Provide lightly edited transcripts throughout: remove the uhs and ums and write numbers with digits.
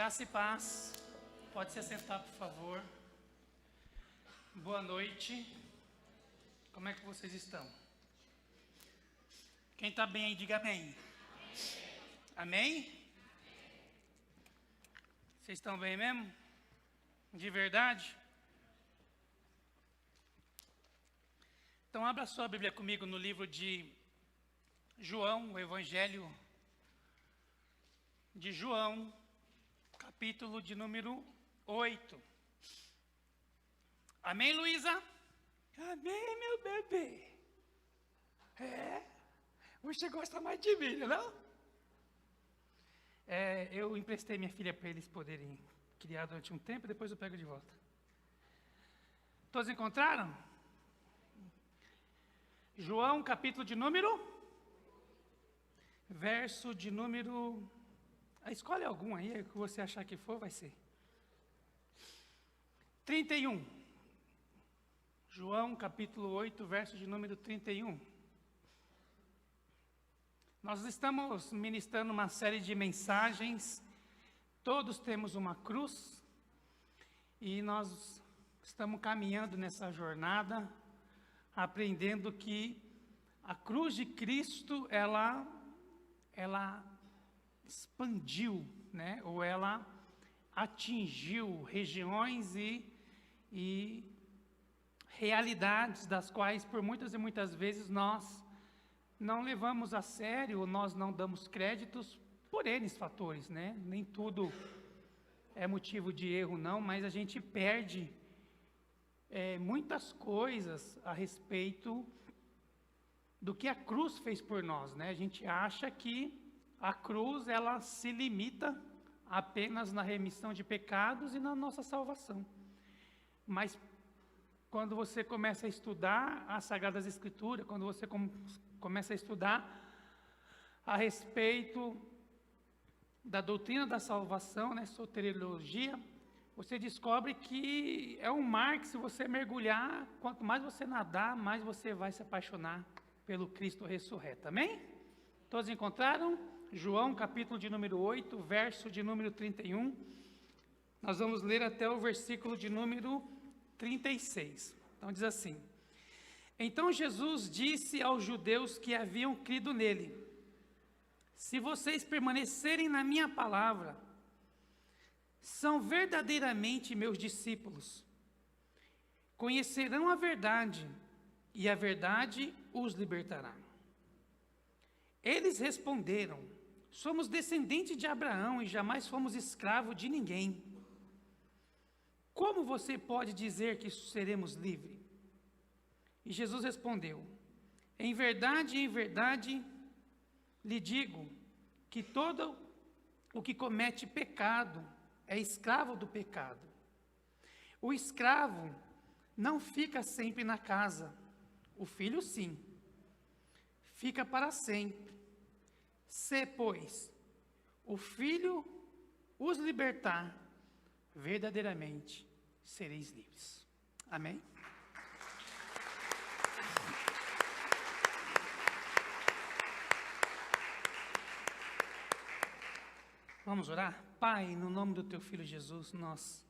Graça e paz. Pode se assentar, por favor. Boa noite. Como é que vocês estão? Quem está bem aí, diga amém. Amém? Vocês estão bem mesmo? De verdade? Então abra sua Bíblia comigo no livro de João, o Evangelho de João, capítulo de número 8. Amém, Luísa? Amém, meu bebê. Você gosta mais de mim, não? Eu emprestei minha filha para eles poderem criar durante um tempo, depois eu pego de volta. Todos encontraram? João, capítulo de número? Verso de número... Escolhe algum aí, o que você achar que for, vai ser. 31. João, capítulo 8, verso de número 31. Nós estamos ministrando uma série de mensagens. Todos temos uma cruz. E nós estamos caminhando nessa jornada, aprendendo que a cruz de Cristo, ela expandiu, né? Ou ela atingiu regiões e realidades das quais por muitas e muitas vezes nós não levamos a sério, nós não damos créditos por N fatores, né? Nem tudo é motivo de erro não, mas a gente perde muitas coisas a respeito do que a cruz fez por nós, né? A gente acha que a cruz, ela se limita apenas na remissão de pecados e na nossa salvação. Mas quando você começa a estudar as Sagradas Escrituras, quando você começa a estudar a respeito da doutrina da salvação, né, soteriologia, você descobre que é um mar que, se você mergulhar, quanto mais você nadar, mais você vai se apaixonar pelo Cristo ressurreto. Amém? Todos encontraram? João, capítulo de número 8, verso de número 31. Nós vamos ler até o versículo de número 36. Então diz assim: Então Jesus disse aos judeus que haviam crido nele: Se vocês permanecerem na minha palavra, são verdadeiramente meus discípulos. Conhecerão a verdade, e a verdade os libertará. Eles responderam: Somos descendentes de Abraão e jamais fomos escravos de ninguém. Como você pode dizer que seremos livres? E Jesus respondeu: em verdade, lhe digo que todo o que comete pecado é escravo do pecado. O escravo não fica sempre na casa, o filho sim, fica para sempre. Se, pois, o Filho os libertar, verdadeiramente sereis livres. Amém? Vamos orar? Pai, no nome do Teu Filho Jesus, nós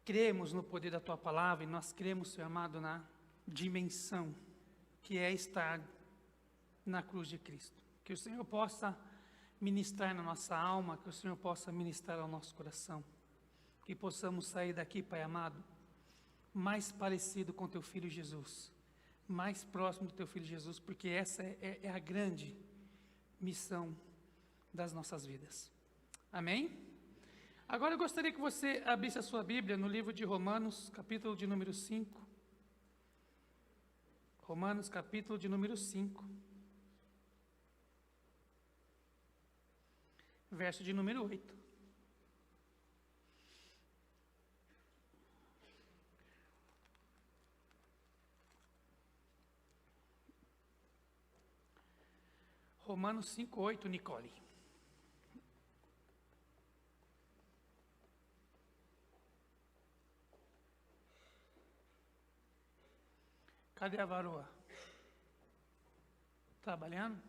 cremos no poder da Tua palavra e nós cremos, Senhor amado, na dimensão que é estar na cruz de Cristo. Que o Senhor possa ministrar na nossa alma, que o Senhor possa ministrar ao nosso coração. Que possamos sair daqui, Pai amado, mais parecido com Teu Filho Jesus, mais próximo do Teu Filho Jesus, porque essa é a grande missão das nossas vidas. Amém? Agora eu gostaria que você abrisse a sua Bíblia no livro de Romanos, capítulo de número 5. Romanos, capítulo de número 5. Verso de número 8. Romanos 5:8, Nicole. Cadê a varoa? Trabalhando?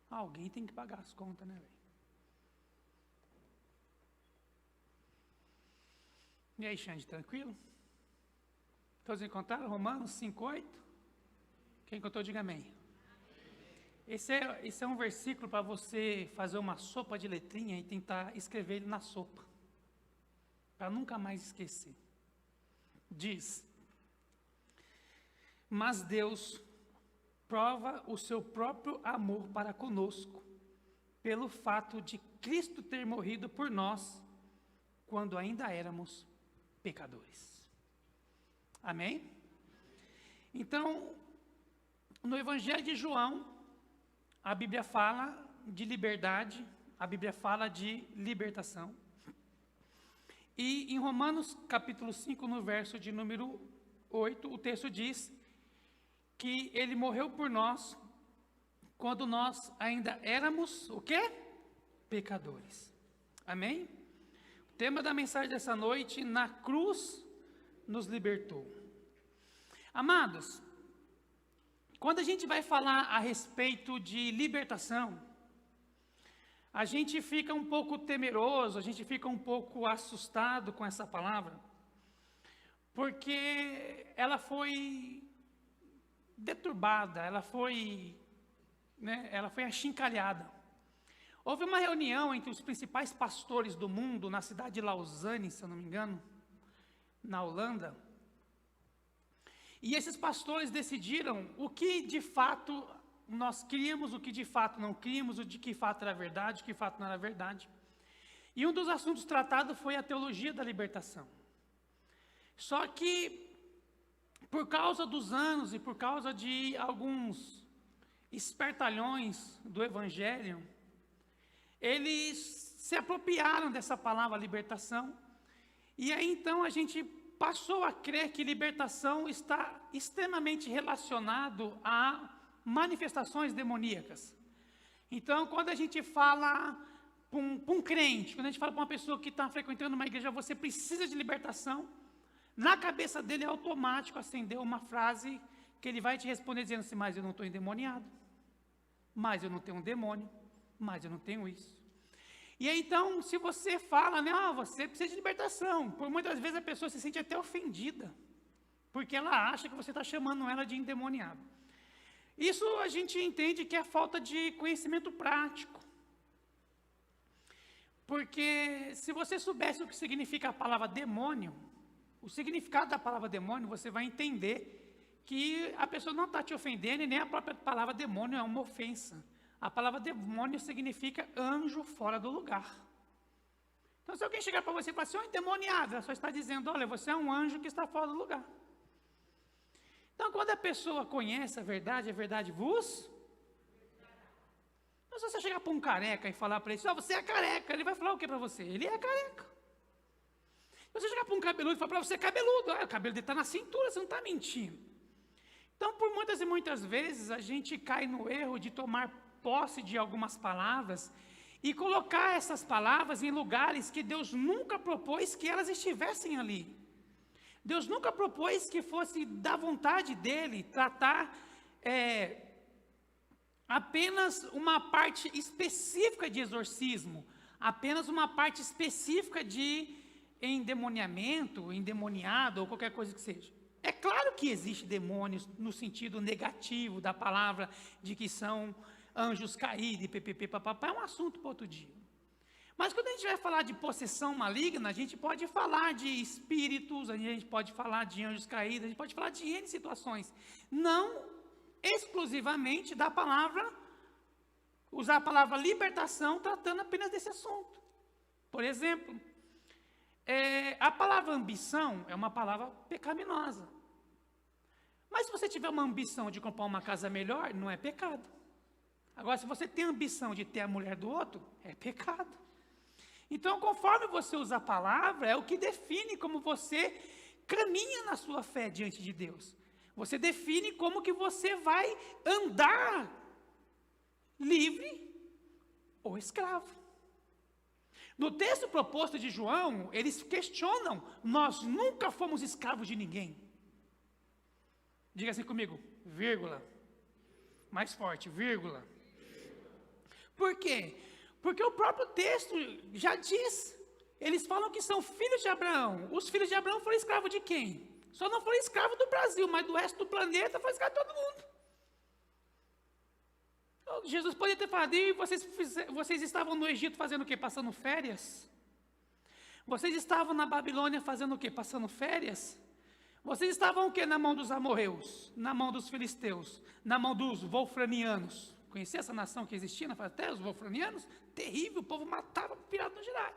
Alguém tem que pagar as contas, né, velho? E aí, Xande, tranquilo? Todos encontraram Romanos 5:8? Quem encontrou, diga amém. Esse é um versículo para você fazer uma sopa de letrinha e tentar escrever ele na sopa, para nunca mais esquecer. Diz: mas Deus prova o seu próprio amor para conosco, pelo fato de Cristo ter morrido por nós, quando ainda éramos pecadores. Amém? Então, no Evangelho de João, a Bíblia fala de liberdade, a Bíblia fala de libertação. E em Romanos capítulo 5, no verso de número 8, o texto diz que ele morreu por nós quando nós ainda éramos o quê? Pecadores. Amém? O tema da mensagem dessa noite: na cruz nos libertou. Amados, quando a gente vai falar a respeito de libertação, a gente fica um pouco temeroso, a gente fica um pouco assustado com essa palavra, porque ela foi deturbada, ela foi achincalhada. Houve uma reunião entre os principais pastores do mundo, na cidade de Lausanne, se eu não me engano, na Holanda, e esses pastores decidiram o que de fato nós queríamos, o que de fato não queríamos, o de que fato era verdade, o que de fato não era verdade. E um dos assuntos tratados foi a teologia da libertação. Só que, por causa dos anos e por causa de alguns espertalhões do Evangelho, eles se apropriaram dessa palavra libertação, e aí então a gente passou a crer que libertação está extremamente relacionado a manifestações demoníacas. Então, quando a gente fala para um crente, quando a gente fala para uma pessoa que está frequentando uma igreja, você precisa de libertação, na cabeça dele é automático acender uma frase que ele vai te responder dizendo assim: mas eu não estou endemoniado, mas eu não tenho um demônio, mas eu não tenho isso. E aí, então, se você fala, né, você precisa de libertação, por muitas vezes a pessoa se sente até ofendida, porque ela acha que você está chamando ela de endemoniado. Isso a gente entende que é falta de conhecimento prático. Porque se você soubesse o que significa a palavra demônio, o significado da palavra demônio, você vai entender que a pessoa não está te ofendendo e nem a própria palavra demônio é uma ofensa. A palavra demônio significa anjo fora do lugar. Então, se alguém chegar para você e falar assim: ô endemoniado, ela só está dizendo: olha, você é um anjo que está fora do lugar. Então, quando a pessoa conhece a verdade vos... Então, se você chegar para um careca e falar para ele: você é careca, ele vai falar o que para você? Ele é careca. Se você chegar para um cabeludo e falar para você: cabeludo, o cabelo dele está na cintura, você não está mentindo. Então, por muitas e muitas vezes, a gente cai no erro de tomar posse de algumas palavras e colocar essas palavras em lugares que Deus nunca propôs que elas estivessem ali. Deus nunca propôs que fosse da vontade dele tratar apenas uma parte específica de exorcismo, apenas uma parte específica de endemoniamento, endemoniado ou qualquer coisa que seja. É claro que existe demônios no sentido negativo da palavra, de que são anjos caídos e ppp, papapá, é um assunto para outro dia. Mas quando a gente vai falar de possessão maligna, a gente pode falar de espíritos, a gente pode falar de anjos caídos, a gente pode falar de N situações. Não exclusivamente da palavra, usar a palavra libertação tratando apenas desse assunto. Por exemplo, a palavra ambição é uma palavra pecaminosa. Mas se você tiver uma ambição de comprar uma casa melhor, não é pecado. Agora, se você tem a ambição de ter a mulher do outro, é pecado. Então, conforme você usa a palavra, é o que define como você caminha na sua fé diante de Deus. Você define como que você vai andar livre ou escravo. No texto proposto de João, eles questionam: nós nunca fomos escravos de ninguém. Diga assim comigo, vírgula. Mais forte, vírgula. Por quê? Porque o próprio texto já diz eles falam que são filhos de Abraão. Os filhos de Abraão foram escravos de quem? Só não foram escravos do Brasil, mas do resto do planeta foi escravo de todo mundo. Então, Jesus poderia ter falado, e vocês estavam no Egito fazendo o quê? Passando férias? Vocês estavam na Babilônia fazendo o quê? Passando férias? Vocês estavam o quê? Na mão dos amorreus, na mão dos filisteus, na mão dos wolframianos. Conhecia essa nação que existia na face da terra, os wolframianos? Terrível, o povo matava o pirata no girar.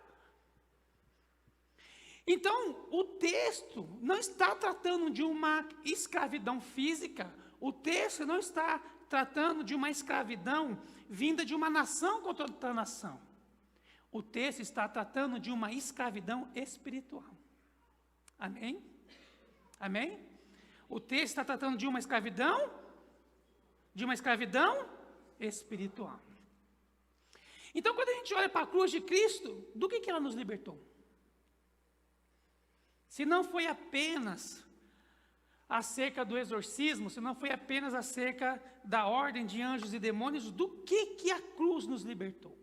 Então, o texto não está tratando de uma escravidão física, o texto não está tratando de uma escravidão vinda de uma nação contra outra nação. O texto está tratando de uma escravidão espiritual. Amém? Amém? O texto está tratando de uma escravidão espiritual. Então, quando a gente olha para a cruz de Cristo, do que ela nos libertou? Se não foi apenas acerca do exorcismo, se não foi apenas acerca da ordem de anjos e demônios, do que a cruz nos libertou?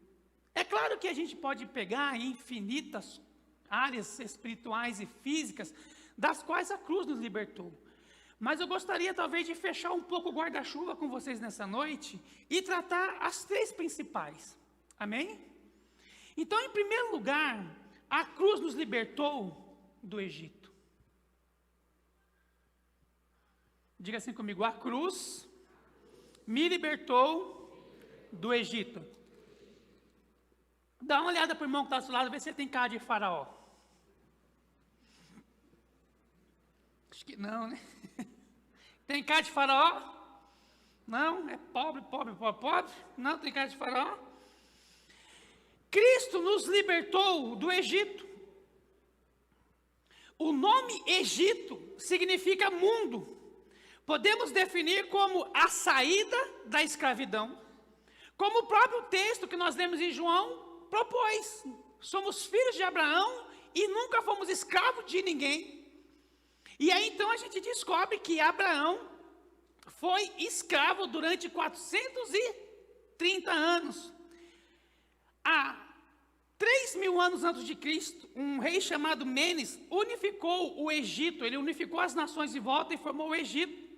É claro que a gente pode pegar infinitas áreas espirituais e físicas, das quais a cruz nos libertou. Mas eu gostaria talvez de fechar um pouco o guarda-chuva com vocês nessa noite e tratar as três principais. Amém? Então, em primeiro lugar, a cruz nos libertou do Egito. Diga assim comigo, a cruz me libertou do Egito. Dá uma olhada para o irmão que está ao seu lado, vê se ele tem cara de faraó. Acho que não, né? Tem cara de faraó? Não, é pobre. Não tem cara de faraó. Cristo nos libertou do Egito. O nome Egito significa mundo. Podemos definir como a saída da escravidão. Como o próprio texto que nós lemos em João propôs. Somos filhos de Abraão e nunca fomos escravos de ninguém. E aí então a gente descobre que Abraão foi escravo durante 430 anos. Há 3.000 anos antes de Cristo, um rei chamado Menes unificou o Egito, ele unificou as nações de volta e formou o Egito.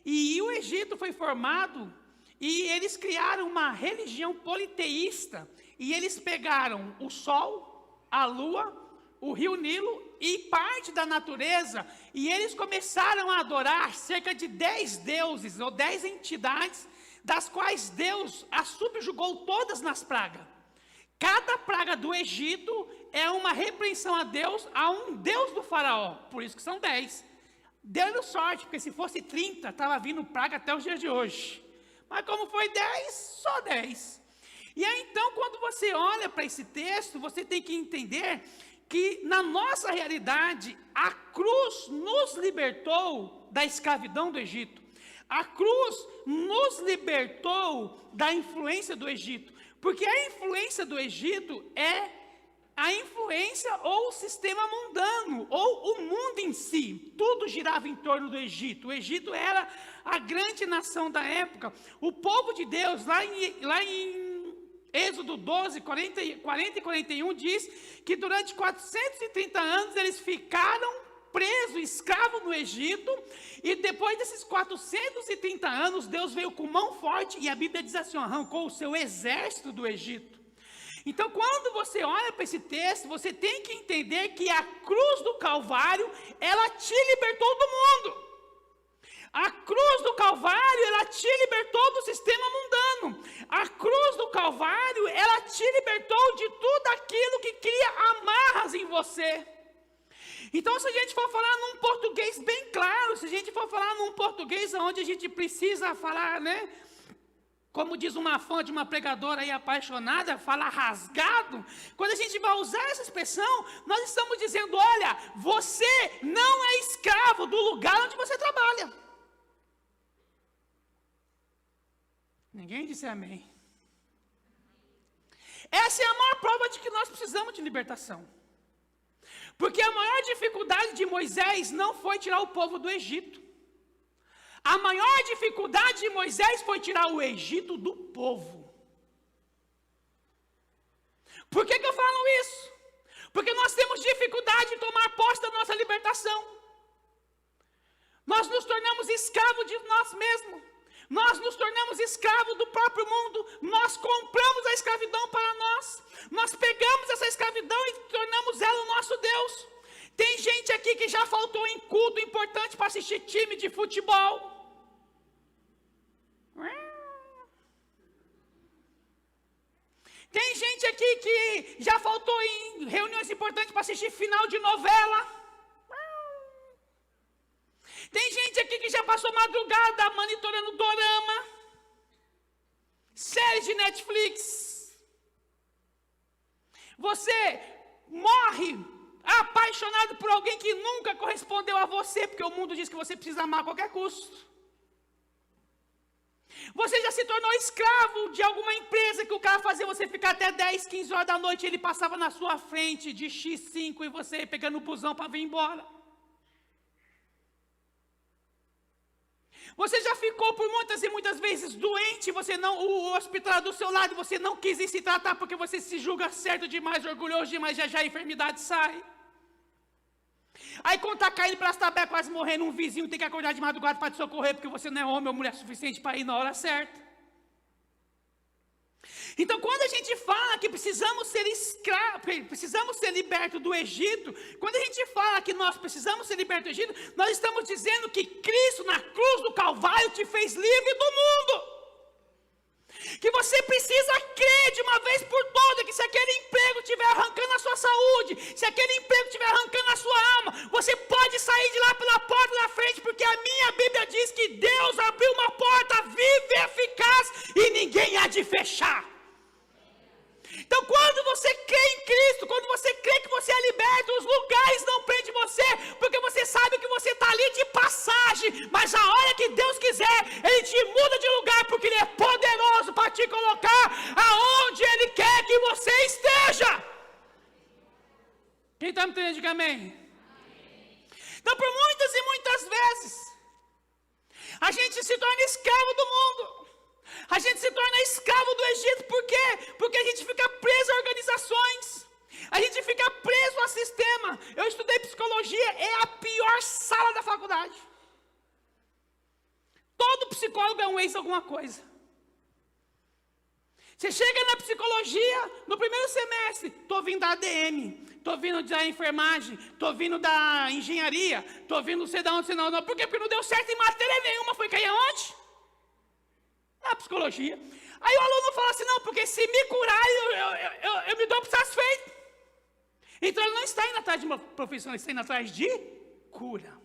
E o Egito foi formado e eles criaram uma religião politeísta. E eles pegaram o sol, a lua, o rio Nilo e parte da natureza, e eles começaram a adorar cerca de 10 deuses, ou 10 entidades, das quais Deus as subjugou todas nas pragas. Cada praga do Egito é uma repreensão a Deus, a um Deus do faraó, por isso que são 10. Deu sorte, porque se fosse 30, estava vindo praga até os dias de hoje. Mas como foi 10, só 10. E aí então, quando você olha para esse texto, você tem que entender que na nossa realidade, a cruz nos libertou da escravidão do Egito. A cruz nos libertou da influência do Egito. Porque a influência do Egito é a influência ou o sistema mundano, ou o mundo em si. Tudo girava em torno do Egito. O Egito era a grande nação da época. O povo de Deus, lá em Êxodo 12, 40 e 41, diz que durante 430 anos eles ficaram presos, escravos no Egito, e depois desses 430 anos, Deus veio com mão forte, e a Bíblia diz assim, arrancou o seu exército do Egito. Então, quando você olha para esse texto, você tem que entender que a cruz do Calvário, ela te libertou do mundo. A cruz do Calvário, ela te libertou do sistema mundano. A cruz do Calvário, ela te libertou de tudo aquilo que cria amarras em você. Então, se a gente for falar num português bem claro, se a gente for falar num português onde a gente precisa falar, né? Como diz uma fã de uma pregadora aí apaixonada, falar rasgado. Quando a gente vai usar essa expressão, nós estamos dizendo, olha, você não é escravo do lugar onde você trabalha. Ninguém disse amém. Essa é a maior prova de que nós precisamos de libertação. Porque a maior dificuldade de Moisés não foi tirar o povo do Egito. A maior dificuldade de Moisés foi tirar o Egito do povo. Por que eu falo isso? Porque nós temos dificuldade em tomar posse da nossa libertação. Nós nos tornamos escravos de nós mesmos. Nós nos tornamos escravos do próprio mundo. Nós compramos a escravidão para nós. Nós pegamos essa escravidão e tornamos ela o nosso Deus. Tem gente aqui que já faltou em culto importante para assistir time de futebol. Tem gente aqui que já faltou em reuniões importantes para assistir final de novela. Tem gente aqui que já passou madrugada monitorando dorama, séries de Netflix. Você morre apaixonado por alguém que nunca correspondeu a você, porque o mundo diz que você precisa amar a qualquer custo. Você já se tornou escravo de alguma empresa que o cara fazia você ficar até 10, 15 horas da noite, ele passava na sua frente de X5 e você pegando o busão para vir embora. Você já ficou por muitas e muitas vezes doente, o hospital do seu lado, você não quis ir se tratar porque você se julga certo demais, orgulhoso demais, já a enfermidade sai. Aí quando está caindo para as tabecas, quase morrendo, um vizinho tem que acordar de madrugada para te socorrer, porque você não é homem ou mulher suficiente para ir na hora certa. Então quando a gente fala que precisamos ser escravos, precisamos ser libertos do Egito, quando a gente fala que nós precisamos ser libertos do Egito, nós estamos dizendo que Cristo na cruz do Calvário te fez livre do mundo. Que você precisa crer de uma vez por todas que se aquele emprego estiver arrancando a sua saúde, se aquele emprego estiver arrancando a sua alma, você pode sair de lá pela porta da frente, porque a minha Bíblia diz que Deus abriu uma porta viva e eficaz e ninguém há de fechar. Então quando você crê em Cristo, quando você crê que você é liberto, os lugares não prendem você, porque você sabe que você está ali de passagem, mas a hora que Deus quiser, Ele te muda de lugar, porque Ele é poderoso para te colocar aonde Ele quer que você esteja. Quem está me entendendo, diga amém. Então por muitas e muitas vezes, a gente se torna escravo do mundo. A gente se torna escravo do Egito, por quê? Porque a gente fica preso a organizações, a gente fica preso a sistema. Eu estudei psicologia, é a pior sala da faculdade. Todo psicólogo é um ex alguma coisa. Você chega na psicologia, no primeiro semestre, estou vindo da ADM, estou vindo da enfermagem, estou vindo da engenharia, estou vindo não sei de onde, não. Por quê? Porque não deu certo em matéria nenhuma, foi cair aonde? Na psicologia. Aí o aluno fala assim, não, porque se me curar, eu me dou por satisfeito. Então ele não está indo atrás de uma profissão, ele está indo atrás de cura.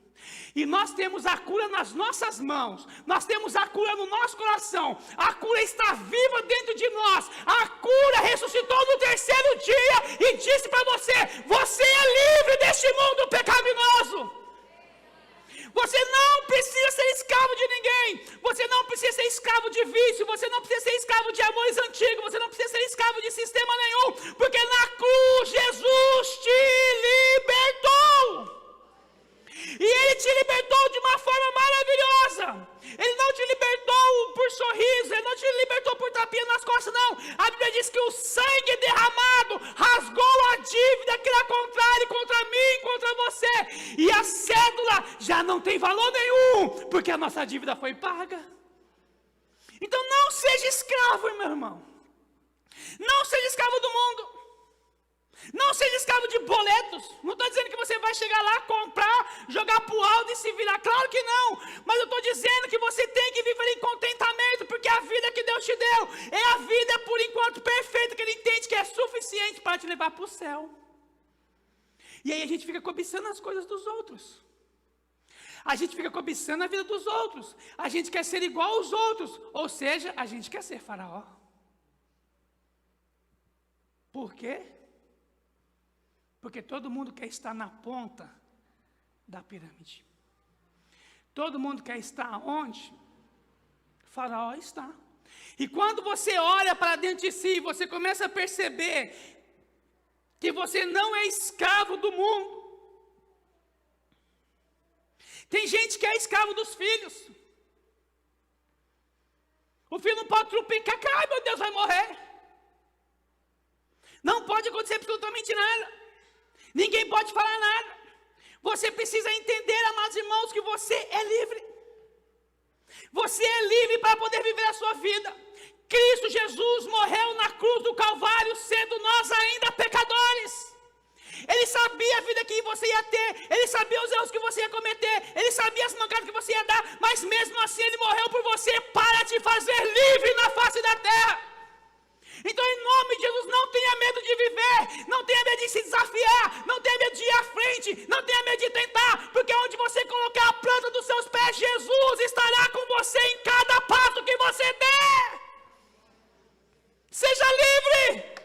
E nós temos a cura nas nossas mãos, nós temos a cura no nosso coração, a cura está viva dentro de nós, a cura ressuscitou no terceiro dia e disse para você, você é livre deste mundo pecaminoso. Você não precisa ser escravo de ninguém, você não precisa ser escravo de vício, você não precisa ser escravo de amores antigos, você não precisa ser escravo de sistema nenhum, porque na cruz Jesus te libertou. E Ele te libertou de uma forma maravilhosa. Ele não te libertou por sorriso, Ele não te libertou por tapinha nas costas, não. A Bíblia diz que o sangue derramado rasgou a dívida que era contra Ele, contra mim, contra você. E a cédula já não tem valor nenhum, porque a nossa dívida foi paga. Então não seja escravo, meu irmão. Não seja escravo do mundo. Não seja escravo de boletos. Não estou dizendo que você vai chegar lá, comprar, jogar pro alto e se virar. Claro que não. Mas eu estou dizendo que você tem que viver em contentamento, porque a vida que Deus te deu é a vida por enquanto perfeita, que Ele entende que é suficiente para te levar para o céu. E aí a gente fica cobiçando as coisas dos outros. A gente fica cobiçando a vida dos outros. A gente quer ser igual aos outros. Ou seja, a gente quer ser faraó. Por quê? Porque todo mundo quer estar na ponta da pirâmide. Todo mundo quer estar onde Faraó está. E quando você olha para dentro de si, você começa a perceber que você não é escravo do mundo. Tem gente que é escravo dos filhos. O filho não pode trupicar, ai meu Deus, vai morrer. Não pode acontecer absolutamente nada. Ninguém pode falar nada. Você precisa entender, amados irmãos, que você é livre. Você é livre para poder viver a sua vida. Cristo Jesus morreu na cruz do Calvário, sendo nós ainda pecadores. Ele sabia a vida que você ia ter, Ele sabia os erros que você ia cometer, Ele sabia as mancadas que você ia dar, mas mesmo assim Ele morreu por você para te fazer livre na face da terra. Então, em nome de Jesus, não tenha medo de viver, não tenha medo de se desafiar, não tenha medo de ir à frente, não tenha medo de tentar, porque onde você colocar a planta dos seus pés, Jesus estará com você em cada passo que você der. Seja livre.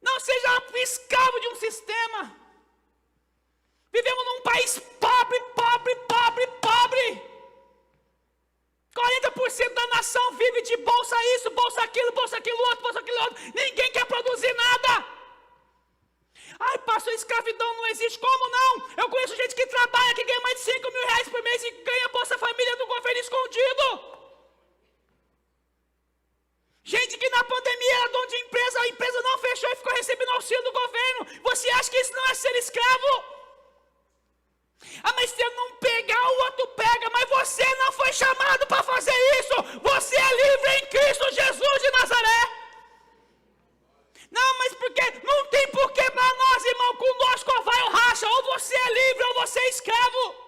Não seja escravo de um sistema. Vivemos num país pobre, pobre, pobre, pobre. 40% da nação vive de bolsa isso, bolsa aquilo outro, bolsa aquilo outro. Ninguém quer produzir nada. Ai, pastor, escravidão não existe. Como não? Eu conheço gente que trabalha, que ganha mais de 5 mil reais por mês e ganha Bolsa Família do governo escondido. Gente que na pandemia era dono de empresa, a empresa não fechou e ficou recebendo auxílio do governo. Você acha que isso não é ser escravo? Ah, mas se eu não pegar, o outro pega. Mas você não foi chamado para fazer isso. Você é livre em Cristo Jesus de Nazaré. Não, mas porque não tem porquê para nós, irmão. Conosco vai ou racha. Ou você é livre ou você é escravo.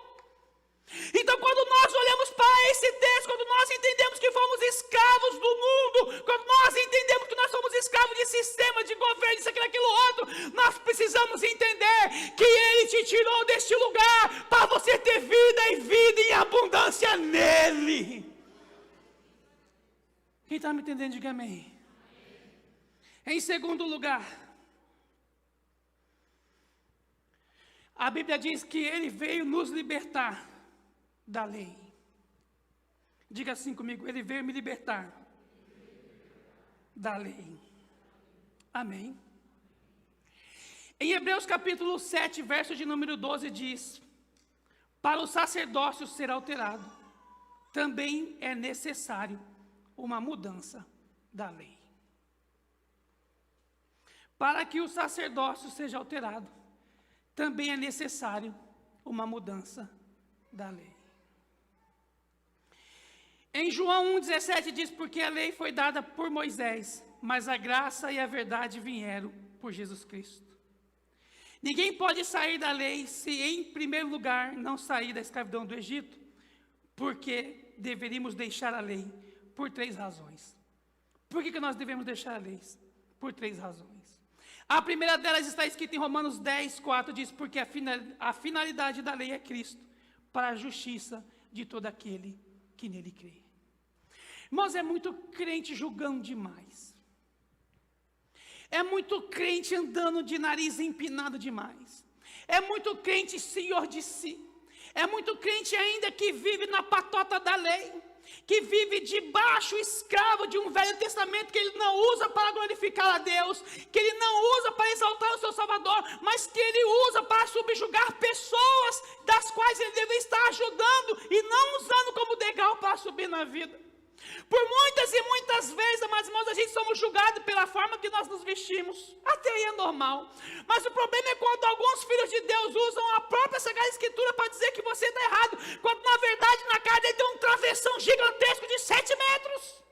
Então, quando nós olhamos para esse texto, quando nós entendemos que fomos escravos do mundo, quando nós entendemos que nós somos escravos de sistema, de governo, isso, aquilo, outro, nós precisamos entender que Ele te tirou deste lugar para você ter vida e vida em abundância nele. Quem está me entendendo, diga amém. Em segundo lugar, a Bíblia diz que Ele veio nos libertar da lei. Diga assim comigo: Ele veio me libertar da lei. Amém. Em Hebreus capítulo 7, verso de número 12 diz: para o sacerdócio ser alterado, também é necessário uma mudança da lei. Para que o sacerdócio seja alterado, também é necessário uma mudança da lei. Em João 1,17 diz: porque a lei foi dada por Moisés, mas a graça e a verdade vieram por Jesus Cristo. Ninguém pode sair da lei se, em primeiro lugar, não sair da escravidão do Egito, porque deveríamos deixar a lei por 3 razões. Por que nós devemos deixar a lei? Por 3 razões. A primeira delas está escrita em Romanos 10, 4, diz: porque a finalidade da lei é Cristo, para a justiça de todo aquele que nele crê. Irmãos, é muito crente julgando demais. É muito crente andando de nariz empinado demais. É muito crente senhor de si. É muito crente ainda que vive na patota da lei, que vive debaixo, escravo de um Velho Testamento que ele não usa para glorificar a Deus, que ele não usa para exaltar o seu Salvador, mas que ele usa para subjugar pessoas das quais ele deve estar ajudando e não usando como degrau para subir na vida. Por muitas e muitas vezes, amados irmãos, a gente somos julgados pela forma que nós nos vestimos. Até aí é normal. Mas o problema é quando alguns filhos de Deus usam a própria Sagrada Escritura para dizer que você está errado, quando na verdade na cara dele tem um travessão gigantesco de 7 metros.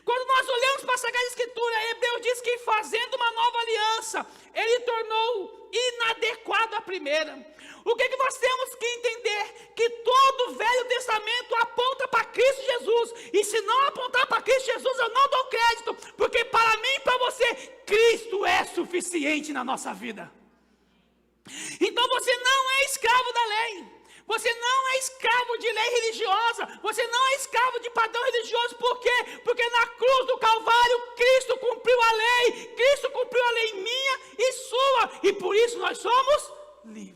Quando nós olhamos para a Sagrada Escritura, Hebreus diz que fazendo uma nova aliança, ele tornou inadequada a primeira. O que nós temos que entender? Que todo o Velho Testamento aponta para Cristo Jesus. E se não apontar para Cristo Jesus, eu não dou crédito. Porque para mim e para você, Cristo é suficiente na nossa vida. Então você não é escravo da lei. Você não é escravo de lei religiosa. Você não é escravo de padrão religioso. Por quê? Porque na cruz do Calvário, Cristo cumpriu a lei. Cristo cumpriu a lei minha e sua. E por isso nós somos livres.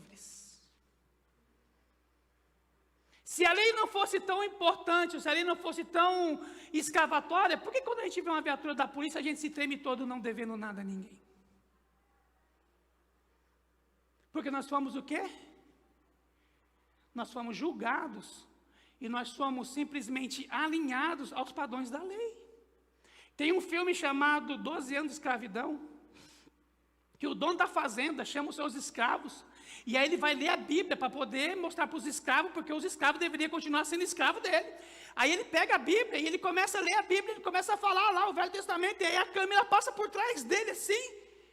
Se a lei não fosse tão importante, se a lei não fosse tão escavatória, por que quando a gente vê uma viatura da polícia, a gente se treme todo não devendo nada a ninguém? Porque nós fomos o quê? Nós fomos julgados e nós somos simplesmente alinhados aos padrões da lei. Tem um filme chamado 12 anos de escravidão, que o dono da fazenda chama os seus escravos, e aí ele vai ler a Bíblia para poder mostrar para os escravos, porque os escravos deveriam continuar sendo escravos dele. Aí ele pega a Bíblia e ele começa a ler a Bíblia, ele começa a falar lá o Velho Testamento, e aí a câmera passa por trás dele assim,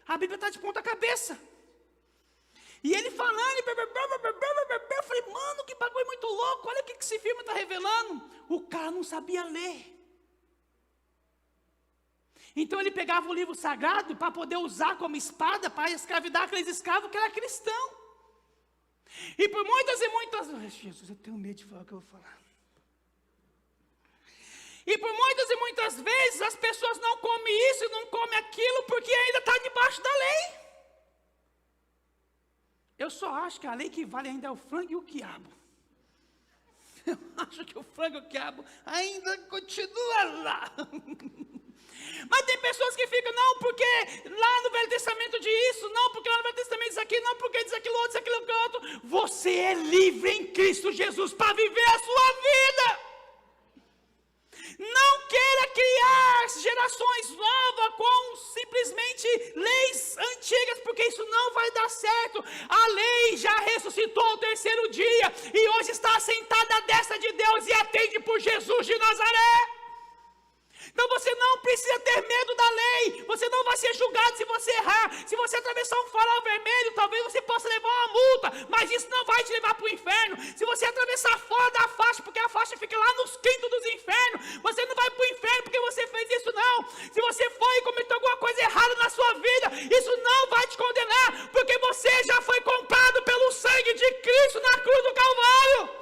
a Bíblia está de ponta cabeça. E ele falando, eu falei, mano, que bagulho muito louco, olha o que esse filme está revelando. O cara não sabia ler. Então ele pegava o livro sagrado para poder usar como espada para escravidar aqueles escravos que eram cristãos. E por muitas e muitas vezes, Jesus, eu tenho medo de falar o que eu vou falar. E por muitas e muitas vezes as pessoas não comem isso e não comem aquilo porque ainda está debaixo da lei. Eu só acho que a lei que vale ainda é o frango e o quiabo. Eu acho que o frango e o quiabo ainda continua lá. Mas tem pessoas que ficam, não, porque lá no Velho Testamento diz isso, não, porque lá no Velho Testamento diz aquilo, não, porque diz aquilo outro, diz aquilo outro. Você é livre em Cristo Jesus para viver a sua vida. Não queira criar gerações novas com simplesmente leis antigas, porque isso não vai dar certo. A lei já ressuscitou ao terceiro dia e hoje está assentada à destra de Deus e atende por Jesus de Nazaré. Então você não precisa ter medo da lei, você não vai ser julgado se você errar. Se você atravessar um farol vermelho, talvez você possa levar uma multa, mas isso não vai te levar para o inferno. Se você atravessar fora da faixa, porque a faixa fica lá nos quintos dos infernos, você não vai para o inferno porque você fez isso não. Se você foi e cometeu alguma coisa errada na sua vida, isso não vai te condenar, porque você já foi comprado pelo sangue de Cristo na cruz do Calvário.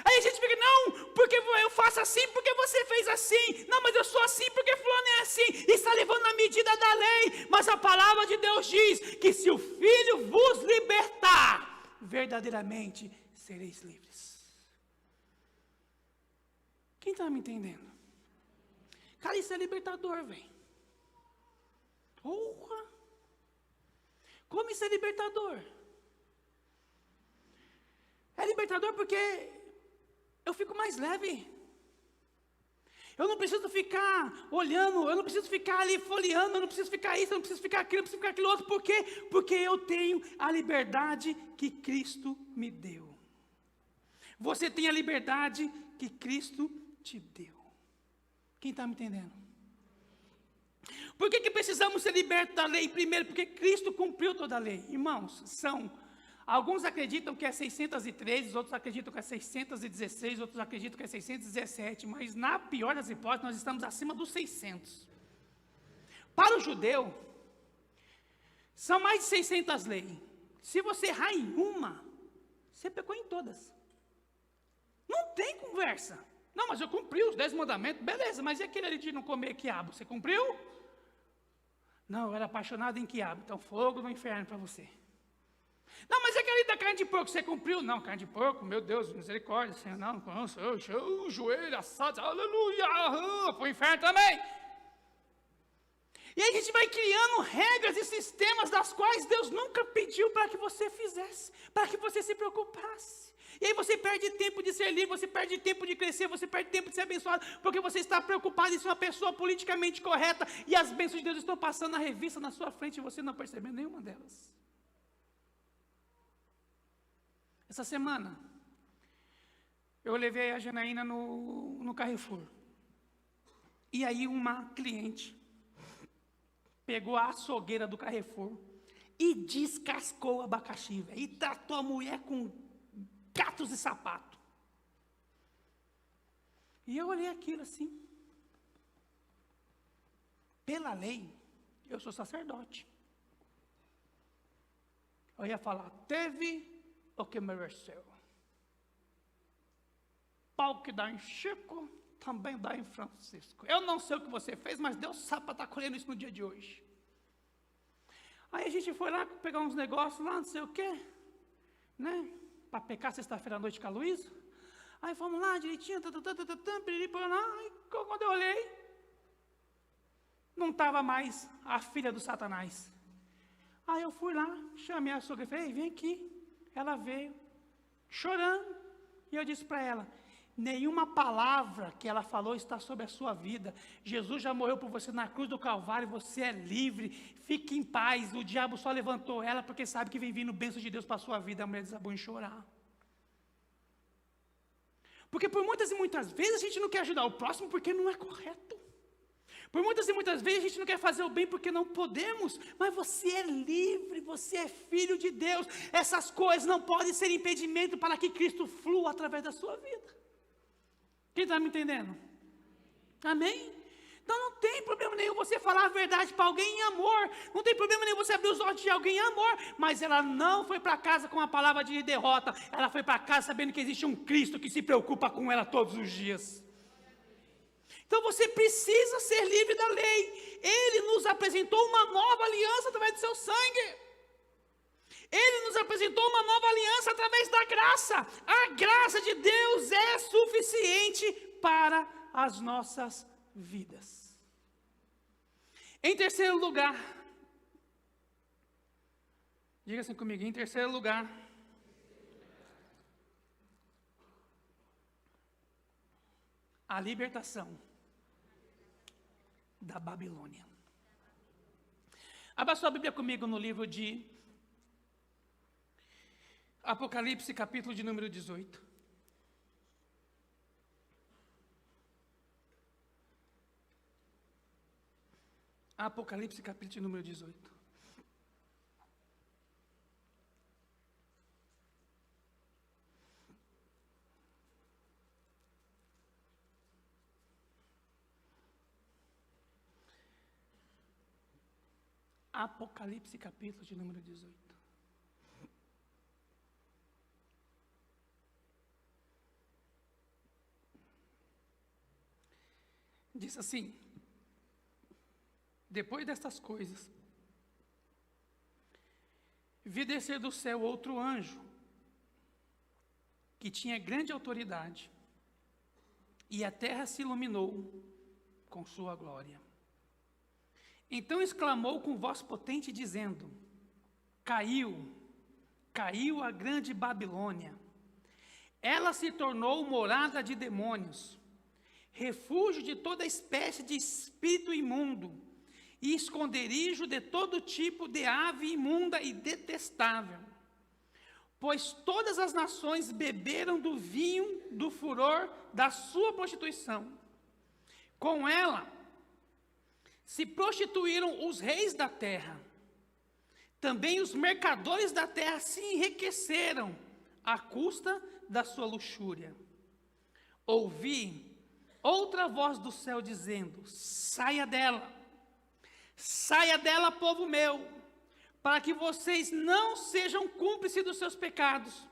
Aí a gente fica, não, porque eu faço assim, porque você fez assim. Não, mas eu sou assim, porque fulano é assim. E está levando a medida da lei. Mas a palavra de Deus diz que se o Filho vos libertar, verdadeiramente sereis livres. Quem está me entendendo? Cara, isso é libertador, velho. Porra! Como isso é libertador? É libertador porque eu fico mais leve. Eu não preciso ficar olhando, eu não preciso ficar ali folheando, eu não preciso ficar isso, eu não preciso ficar aquilo, eu não preciso ficar aquilo outro. Por quê? Porque eu tenho a liberdade que Cristo me deu. Você tem a liberdade que Cristo te deu. Quem está me entendendo? Por que precisamos ser libertos da lei? Primeiro, porque Cristo cumpriu toda a lei. Irmãos, alguns acreditam que é 613, outros acreditam que é 616, outros acreditam que é 617, mas na pior das hipóteses nós estamos acima dos 600. Para o judeu, são mais de 600 leis. Se você errar em uma, você pecou em todas. Não tem conversa. Não, mas eu cumpri os 10 mandamentos, beleza, mas e aquele ali de não comer quiabo, você cumpriu? Não, eu era apaixonado em quiabo, então fogo no inferno para você. Não, mas aquele da carne de porco, você cumpriu? Não, carne de porco, meu Deus, misericórdia, Senhor, não, o joelho assado, aleluia, foi o inferno também. E aí a gente vai criando regras e sistemas das quais Deus nunca pediu para que você fizesse, para que você se preocupasse. E aí você perde tempo de ser livre, você perde tempo de crescer, você perde tempo de ser abençoado, porque você está preocupado em ser uma pessoa politicamente correta, e as bênçãos de Deus estão passando na revista na sua frente, e você não percebendo nenhuma delas. Essa semana, eu levei a Janaína no Carrefour. E aí uma cliente pegou a açougueira do Carrefour e descascou o abacaxi, véio, e tratou a mulher com gatos e sapato. E eu olhei aquilo assim. Pela lei, eu sou sacerdote. Eu ia falar, teve o que mereceu. Pau que dá em Chico, também dá em Francisco. Eu não sei o que você fez, mas Deus sabe para estar colhendo isso no dia de hoje. Aí a gente foi lá pegar uns negócios lá, não sei o quê, né? Para pecar sexta-feira à noite com a Luísa. Aí fomos lá direitinho, aí quando eu olhei, não estava mais a filha do Satanás. Aí eu fui lá, chamei a sogra e falei, vem aqui. Ela veio chorando, e eu disse para ela, Nenhuma palavra que ela falou está sobre a sua vida. Jesus já morreu por você na cruz do Calvário, você é livre, fique em paz. O diabo só levantou ela porque sabe que vem vindo bênção de Deus para a sua vida. A mulher desabou em chorar. Porque por muitas e muitas vezes a gente não quer ajudar o próximo porque não é correto. Por muitas e muitas vezes a gente não quer fazer o bem porque não podemos, mas você é livre, você é filho de Deus. Essas coisas não podem ser impedimento para que Cristo flua através da sua vida. Quem está me entendendo? Amém? Então não tem problema nenhum você falar a verdade para alguém em amor. Não tem problema nenhum você abrir os olhos de alguém em amor. Mas ela não foi para casa com uma palavra de derrota. Ela foi para casa sabendo que existe um Cristo que se preocupa com ela todos os dias. Então você precisa ser livre da lei. Ele nos apresentou uma nova aliança através do seu sangue. Ele nos apresentou uma nova aliança através da graça. A graça de Deus é suficiente para as nossas vidas. Em terceiro lugar, diga assim comigo, em terceiro lugar, a libertação da Babilônia. Abra sua Bíblia comigo no livro de Apocalipse, capítulo de número 18. Apocalipse, capítulo de número 18. Apocalipse, capítulo de número 18. Diz assim: depois destas coisas, vi descer do céu outro anjo, que tinha grande autoridade, e a terra se iluminou com sua glória. Então exclamou com voz potente, dizendo: caiu a grande Babilônia. Ela se tornou morada de demônios, refúgio de toda espécie de espírito imundo, e esconderijo de todo tipo de ave imunda e detestável. Pois todas as nações beberam do vinho do furor da sua prostituição. Com ela se prostituíram os reis da terra. Também os mercadores da terra se enriqueceram à custa da sua luxúria. Ouvi outra voz do céu dizendo: saia dela, povo meu, para que vocês não sejam cúmplices dos seus pecados,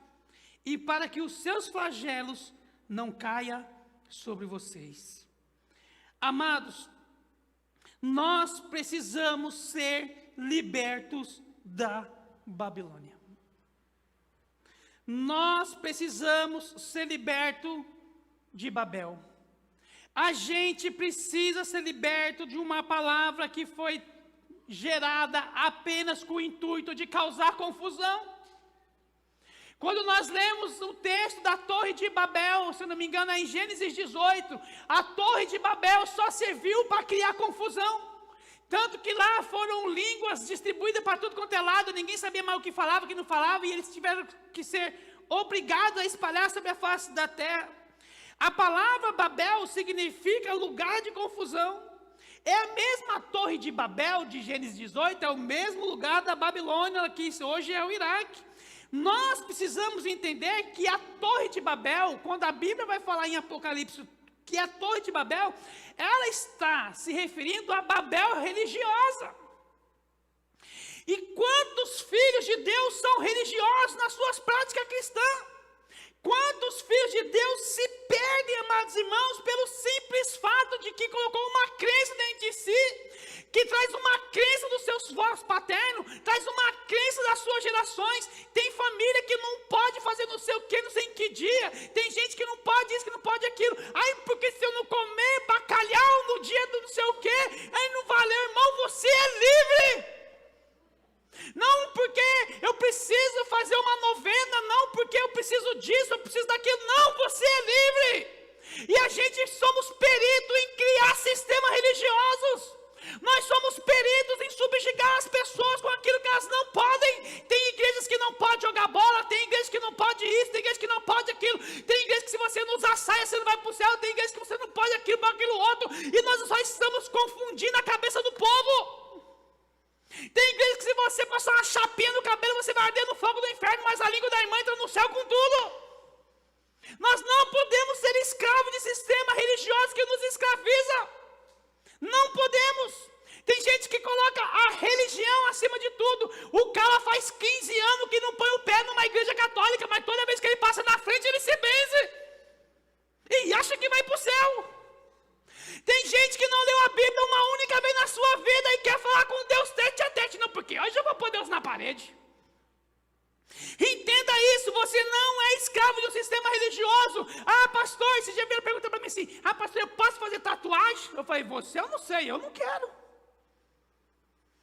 e para que os seus flagelos não caiam sobre vocês. Amados, nós precisamos ser libertos da Babilônia. Nós precisamos ser libertos de Babel. A gente precisa ser liberto de uma palavra que foi gerada apenas com o intuito de causar confusão. Quando nós lemos o texto da Torre de Babel, se não me engano é em Gênesis 18, a Torre de Babel só serviu para criar confusão. Tanto que lá foram línguas distribuídas para tudo quanto é lado, ninguém sabia mais o que falava, o que não falava, e eles tiveram que ser obrigados a espalhar sobre a face da terra. A palavra Babel significa lugar de confusão. É a mesma Torre de Babel de Gênesis 18, é o mesmo lugar da Babilônia, que hoje é o Iraque. Nós precisamos entender que a Torre de Babel, quando a Bíblia vai falar em Apocalipse, que a Torre de Babel, ela está se referindo a Babel religiosa. E quantos filhos de Deus são religiosos nas suas práticas cristãs? Quantos filhos de Deus se perdem, amados irmãos, pelo simples fato de que colocou uma crença dentro de si, que traz uma crença dos seus avós paternos, traz uma crença das suas gerações. Tem família que não pode fazer não sei o que, não sei em que dia. Tem gente que não pode isso, que não pode aquilo. Aí, porque se eu não comer bacalhau no dia do não sei o que, aí não valeu, irmão, você é livre. Não porque eu preciso fazer uma novena, não porque porque eu preciso disso, eu preciso daquilo. Não, você é livre. E a gente somos peritos em criar sistemas religiosos. Nós somos peritos em subjugar as pessoas com aquilo que elas não podem. Tem igrejas que não podem jogar bola, tem igrejas que não podem isso, tem igrejas que não podem aquilo, tem igrejas que se você não usar saia você não vai para o céu, tem igrejas que você não pode aquilo, aquilo outro, e nós só estamos confundindo a cabeça do povo. Tem igrejas que se você passar uma chapinha no cabelo você vai arder no fogo do inferno, mas a língua da irmã entra no céu com tudo. Nós não podemos ser escravos de sistema religioso que nos escraviza. Não podemos. Tem gente que coloca a religião acima de tudo. O cara faz 15 anos que não põe o pé numa igreja católica, mas toda vez que ele passa na frente ele se benze e acha que vai para o céu. Tem gente que não leu a Bíblia uma única vez na sua vida e quer falar com Deus tete a tete. Não, porque hoje eu vou pôr Deus na parede. Entenda isso, você não é escravo de um sistema religioso. Ah, pastor, esse dia vieram perguntar para mim assim: ah, pastor, eu posso fazer tatuagem? Eu falei: você, eu não sei, eu não quero.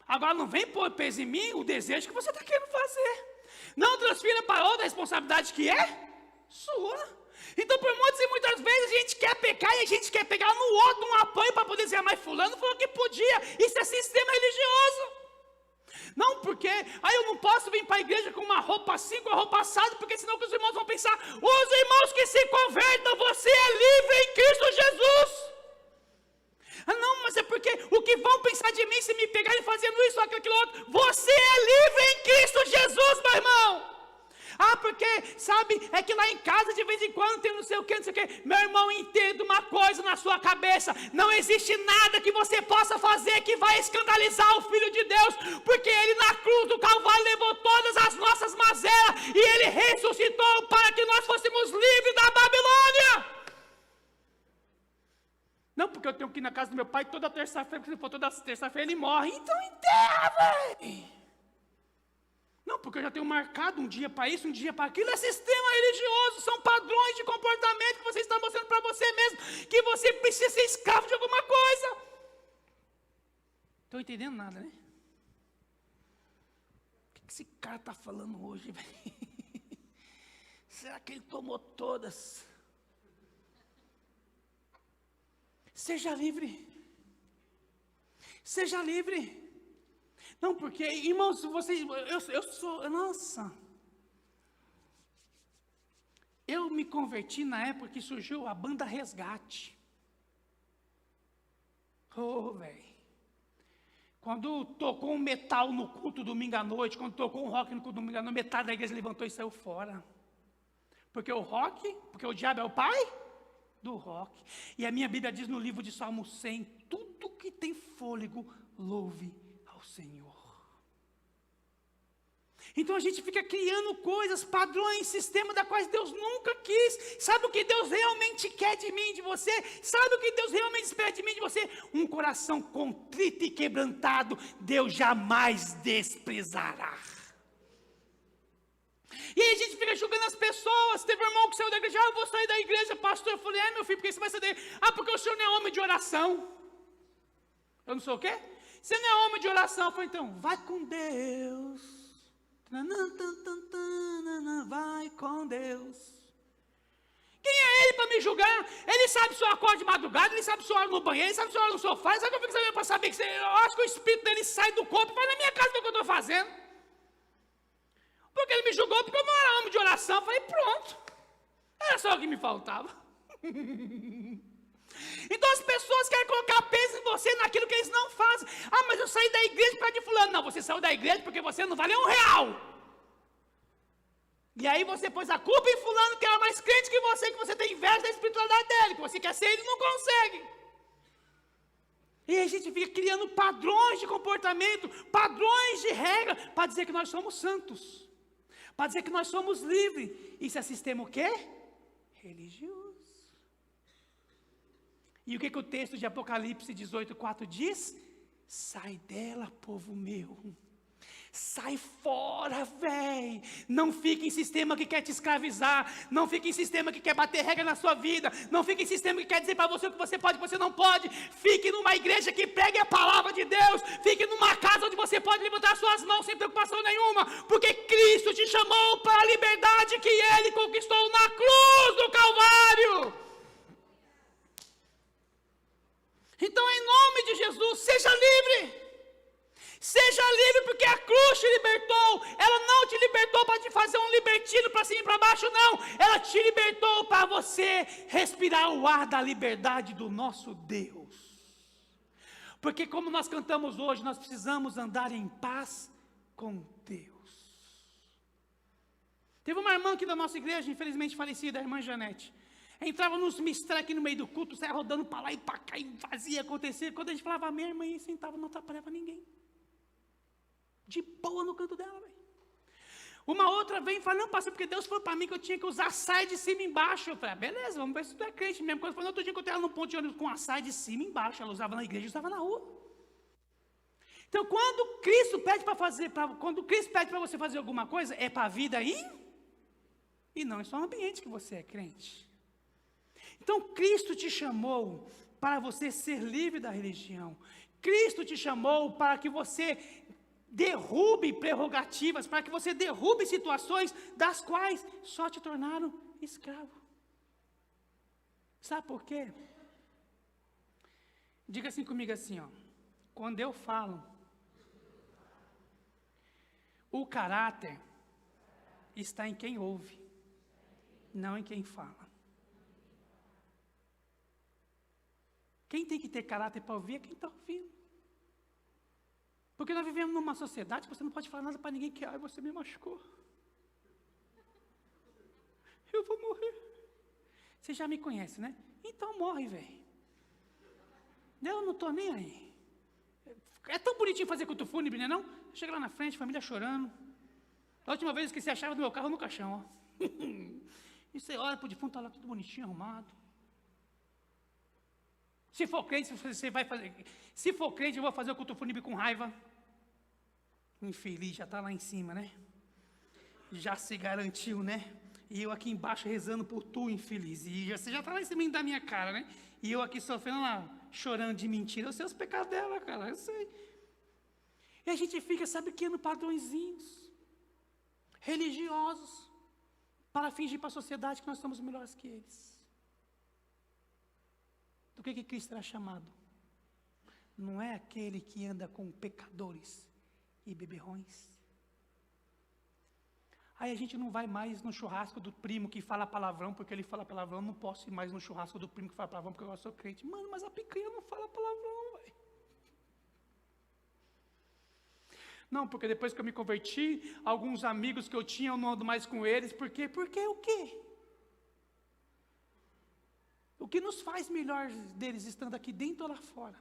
Agora não vem pôr peso em mim o desejo que você está querendo fazer. Não transfira para outra responsabilidade que é sua. Então, por muitas e muitas vezes a gente quer pecar e a gente quer pegar no outro um apoio para poder dizer: mas fulano falou que podia. Isso é sistema religioso. Não, porque aí eu não posso vir para a igreja com uma roupa assim, com a roupa assada, porque senão os irmãos vão pensar: os irmãos que se convertam, você é livre em Cristo Jesus. Ah, não, mas é porque o que vão pensar de mim se me pegarem fazendo isso ou aquilo outro? Você é livre em Cristo Jesus, meu irmão. Ah, porque, sabe, é que lá em casa de vez em quando tem não sei o que, não sei o que. Meu irmão, entenda uma coisa na sua cabeça: não existe nada que você possa fazer que vai escandalizar o Filho de Deus, porque Ele na cruz do Calvário levou todas as nossas mazelas e Ele ressuscitou para que nós fôssemos livres da Babilônia. Não, porque eu tenho que ir na casa do meu pai toda terça-feira, porque se for toda terça-feira ele morre. Então enterra, velho. Não, porque eu já tenho marcado um dia para isso, um dia para aquilo. É sistema religioso, são padrões de comportamento que você está mostrando para você mesmo, que você precisa ser escravo de alguma coisa. Estou entendendo nada, né? O que esse cara está falando hoje, velho? Será que ele tomou todas? Seja livre. Seja livre. Não, porque, irmãos, vocês, eu sou, nossa. Eu me converti na época que surgiu a banda Resgate. Oh, velho. Quando tocou um metal no culto domingo à noite, quando tocou um rock no culto domingo à noite, metade da igreja levantou e saiu fora. Porque o rock, porque o diabo é o pai do rock. E a minha Bíblia diz no livro de Salmo 100, tudo que tem fôlego, louve ao Senhor. Então a gente fica criando coisas, padrões, sistemas da quais Deus nunca quis. Sabe o que Deus realmente quer de mim, de você? Sabe o que Deus realmente espera de mim, de você? Um coração contrito e quebrantado, Deus jamais desprezará. E aí a gente fica julgando as pessoas. Teve um irmão que saiu da igreja: eu vou sair da igreja, pastor. Eu falei: meu filho, por que você vai sair da igreja? Porque o senhor não é homem de oração. Eu não sou o quê? Você não é homem de oração. Eu falei: então, vai com Deus. Vai com Deus. Quem é ele para me julgar? Ele sabe se eu acordo de madrugada, ele sabe se eu oro no banheiro, ele sabe se eu oro no sofá, ele sabe que eu fico sabendo para saber que eu acho que o espírito dele sai do corpo e vai na minha casa ver o que eu estou fazendo. Porque ele me julgou porque eu não era homem de oração. Eu falei: pronto, era só o que me faltava. Então as pessoas querem colocar peso em você naquilo que eles não fazem. Ah, mas eu saí da igreja por causa de fulano. Não, você saiu da igreja porque você não vale R$1. E aí você pôs a culpa em fulano, que era mais crente que você tem inveja da espiritualidade dele, que você quer ser, ele não consegue. E a gente fica criando padrões de comportamento, padrões de regra, para dizer que nós somos santos, para dizer que nós somos livres. Isso é sistema o quê? Religioso. E o que o texto de Apocalipse 18:4 diz? Sai dela, povo meu. Sai fora, velho. Não fique em sistema que quer te escravizar. Não fique em sistema que quer bater regra na sua vida. Não fique em sistema que quer dizer para você o que você pode e o que você não pode. Fique numa igreja que pregue a palavra de Deus. Fique numa casa onde você pode levantar suas mãos sem preocupação nenhuma, porque Cristo te chamou para a liberdade que Ele conquistou na cruz do Calvário. Então, em nome de Jesus, seja livre. Seja livre, porque a cruz te libertou. Ela não te libertou para te fazer um libertino para cima e para baixo, não. Ela te libertou para você respirar o ar da liberdade do nosso Deus. Porque como nós cantamos hoje, nós precisamos andar em paz com Deus. Teve uma irmã aqui da nossa igreja, infelizmente falecida, a irmã Janete. Entrava nos mistérios aqui no meio do culto, saia rodando para lá e para cá, e fazia acontecer. Quando a gente falava amém, a irmã ia sentava, não atrapalhava ninguém. De boa no canto dela, velho. Uma outra vem e fala, não, pastor, porque Deus falou para mim que eu tinha que usar saia de cima e embaixo. Eu falei, beleza, vamos ver se tu é crente mesmo. Quando eu falei, no outro dia que eu estava no ponto de ônibus com a saia de cima e embaixo, ela usava na igreja e usava na rua. Então, quando Cristo pede para você fazer alguma coisa, é para a vida aí, e não é só no ambiente que você é crente. Então, Cristo te chamou para você ser livre da religião. Cristo te chamou para que você derrube prerrogativas, para que você derrube situações das quais só te tornaram escravo. Sabe por quê? Diga assim comigo assim, ó. Quando eu falo, o caráter está em quem ouve, não em quem fala. Quem tem que ter caráter para ouvir é quem está ouvindo. Porque nós vivemos numa sociedade que você não pode falar nada para ninguém que, ai, você me machucou. Eu vou morrer. Você já me conhece, né? Então morre, velho. Eu não estou nem aí. É tão bonitinho fazer culto fúnebre, né não? Chega lá na frente, família chorando. A última vez que você achava do meu carro no caixão, ó. E você olha para o defunto, está lá tudo bonitinho, arrumado. Se for crente, você vai fazer. Se for crente, eu vou fazer o culto fúnebre com raiva. Infeliz, já está lá em cima, né? Já se garantiu, né? E eu aqui embaixo rezando por tu, infeliz. E você já está lá em cima da minha cara, né? E eu aqui sofrendo lá, chorando de mentira. Eu sei os pecados dela, cara, eu sei. E a gente fica, sabe, criando padrõezinhos religiosos para fingir para a sociedade que nós somos melhores que eles. Do que Cristo era chamado? Não é aquele que anda com pecadores e beberrões. Aí a gente não vai mais no churrasco do primo que fala palavrão, porque ele fala palavrão, não posso ir mais no churrasco do primo que fala palavrão, porque eu sou crente. Mano, mas a picanha não fala palavrão, velho. Não, porque depois que eu me converti, alguns amigos que eu tinha, eu não ando mais com eles, por quê? Porque o quê? O que nos faz melhor deles estando aqui dentro ou lá fora?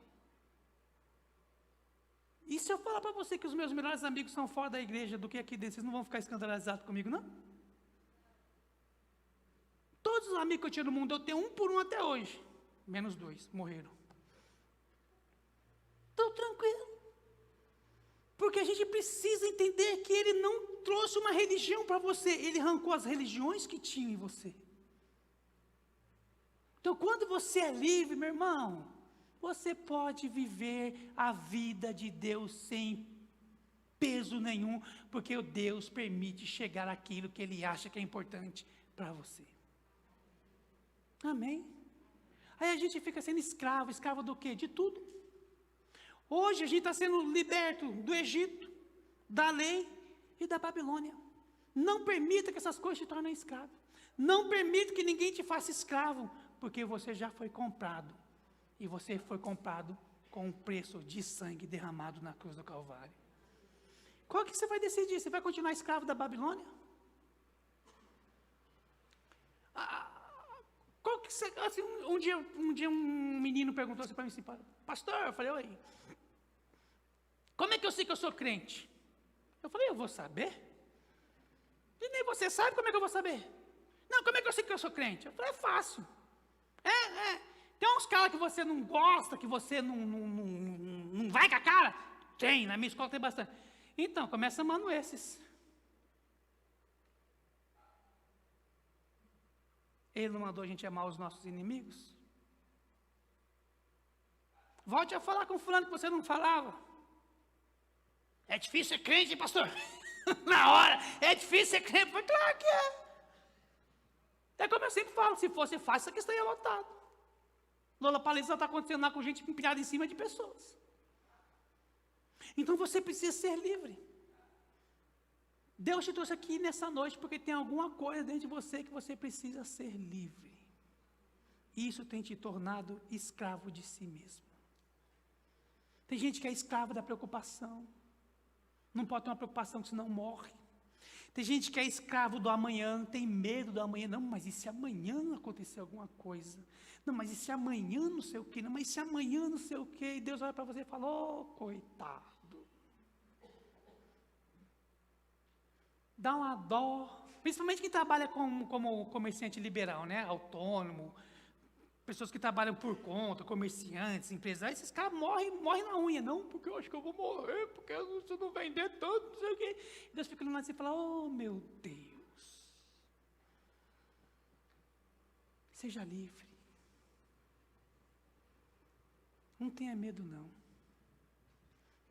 E se eu falar para você que os meus melhores amigos são fora da igreja do que aqui dentro, vocês não vão ficar escandalizados comigo, não? Todos os amigos que eu tinha no mundo, eu tenho um por um até hoje. Menos 2, morreram. Estou tranquilo. Porque a gente precisa entender que Ele não trouxe uma religião para você, Ele arrancou as religiões que tinham em você. Então, quando você é livre, meu irmão, você pode viver a vida de Deus sem peso nenhum, porque o Deus permite chegar àquilo que Ele acha que é importante para você. Amém? Aí a gente fica sendo escravo, escravo do quê? De tudo. Hoje a gente está sendo liberto do Egito, da lei e da Babilônia. Não permita que essas coisas te tornem escravo. Não permita que ninguém te faça escravo, porque você já foi comprado. E você foi comprado com um preço de sangue derramado na cruz do Calvário. Qual que você vai decidir? Você vai continuar escravo da Babilônia? Qual que você, assim, um dia um menino perguntou assim para mim, assim, pastor, eu falei, oi, como é que eu sei que eu sou crente? Eu falei, eu vou saber. E nem você sabe, como é que eu vou saber? Não, como é que eu sei que eu sou crente? Eu falei, é fácil. Tem uns caras que você não gosta, que você não vai com a cara? Tem, na minha escola tem bastante. Então, começa amando esses. Ele não mandou a gente amar os nossos inimigos? Volte a falar com fulano que você não falava. É difícil ser crente, pastor? Na hora, é difícil ser crente? Claro que é. É como eu sempre falo, se fosse fácil, isso aqui estaria lotado. Lola Palestra está acontecendo lá com gente empilhada em cima de pessoas. Então você precisa ser livre. Deus te trouxe aqui nessa noite porque tem alguma coisa dentro de você que você precisa ser livre. Isso tem te tornado escravo de si mesmo. Tem gente que é escravo da preocupação. Não pode ter uma preocupação que senão morre. Tem gente que é escravo do amanhã, tem medo do amanhã. Não, mas e se amanhã acontecer alguma coisa? Não, mas e se amanhã não sei o quê? Não, mas e se amanhã não sei o quê? E Deus olha para você e fala, oh, coitado. Dá uma dó. Principalmente quem trabalha como comerciante liberal, né? Autônomo. Pessoas que trabalham por conta, comerciantes, empresários, esses caras morrem na unha. Não, porque eu acho que eu vou morrer, porque se eu não vender tanto, não sei o quê. E Deus fica lá assim e fala, oh meu Deus. Seja livre. Não tenha medo não.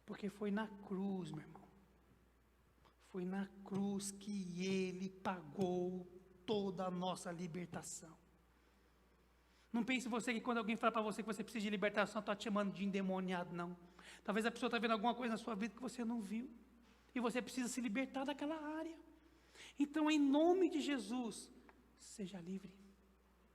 Porque foi na cruz, meu irmão. Foi na cruz que Ele pagou toda a nossa libertação. Não pense você que quando alguém fala para você que você precisa de libertação, está te chamando de endemoniado, não. Talvez a pessoa está vendo alguma coisa na sua vida que você não viu. E você precisa se libertar daquela área. Então, em nome de Jesus, seja livre.